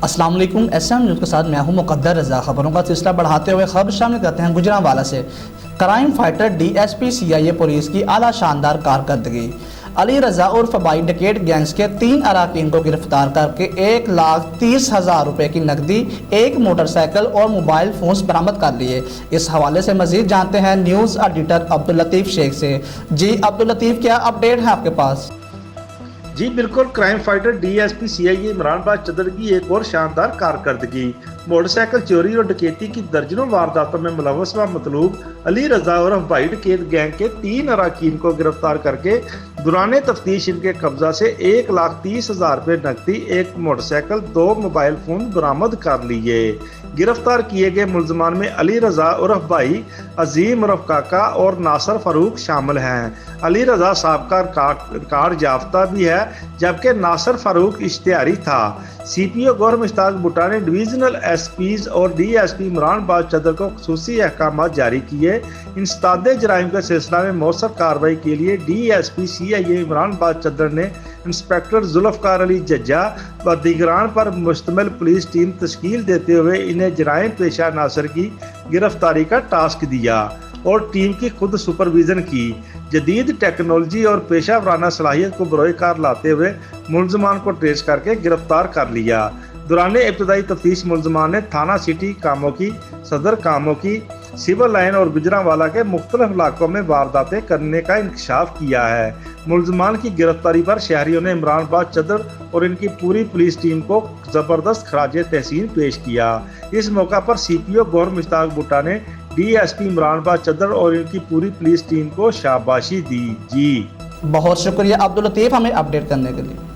السلام علیکم، S M news کے ساتھ میں ہوں مقدر رضا۔ خبروں کا سلسلہ بڑھاتے ہوئے خبر شامل کرتے ہیں گجرانوالہ سے۔ Crime fighter D S P C I A police کی اعلیٰ شاندار کارکردگی۔ علی رضا عرف بھائی ڈکیٹ گینگز کے 3 اراکین کو گرفتار کر کے 1,30,000 روپے کی نقدی، 1 موٹر سائیکل اور موبائل فونز برآمد کر لیے۔ اس حوالے سے مزید جانتے ہیں نیوز ایڈیٹر عبداللطیف شیخ سے۔ جی عبداللطیف، کیا اپڈیٹ ہے آپ کے پاس؟ جی بالکل، crime fighter D S P C I A Imran Baz Chadhar کی ایک اور شاندار کارکردگی۔ موٹر سائیکل چوری اور ڈکیتی کی درجنوں وارداتوں میں ملوث و مطلوب علی رضا عرف بھائی ڈکیت گینگ کے 3 اراکین کو گرفتار کر کے دوران تفتیش ان کے قبضہ سے 1,30,000 روپے نقدی، 1 موٹر سائیکل، 2 موبائل فون برآمد کر لیے۔ گرفتار کیے گئے ملزمان میں علی رضا عرف بھائی، عظیم عرف کاکا اور ناصر فاروق شامل ہیں۔ علی رضا سابقہ ریکارڈ یافتہ بھی ہے، جبکہ ناصر فاروق اشتہاری تھا۔ سی پی او گور مشتاق بھٹا نے ڈویژنل ایس پیز اور ڈی ایس پی عمران باز چدر کو خصوصی احکامات جاری کیے۔ انسداد جرائم کے سلسلہ میں مؤثر کارروائی کے لیے D S P C I A Imran Baz چدر نے انسپکٹر ذوالفقار علی ججا و دیگران پر مشتمل پولیس ٹیم تشکیل دیتے ہوئے انہیں جرائم پیشہ ناصر کی گرفتاری کا ٹاسک دیا اور ٹیم کی خود سپرویژن کی۔ جدید ٹیکنالوجی اور پیشہ ورانہ صلاحیت کو بروئے کار لاتے ہوئے ملزمان کو ٹریس کر کے گرفتار کر لیا۔ دوران ابتدائی تفتیش ملزمان نے تھانہ سٹی کاموں کی، صدر کاموں کی، سول لائن اور گجرانوالہ کے مختلف علاقوں میں وارداتیں کرنے کا انکشاف کیا ہے۔ ملزمان کی گرفتاری پر شہریوں نے عمران باز چدر اور ان کی پوری پولیس ٹیم کو زبردست خراج تحسین پیش کیا۔ اس موقع پر سی پی او گور مشتاق بھٹا نے ڈی ایس پی عمران باز چدر اور ان کی پوری پولیس ٹیم کو شاباشی دی۔ جی بہت شکریہ عبداللطیف ہمیں اپڈیٹ کرنے کے لیے۔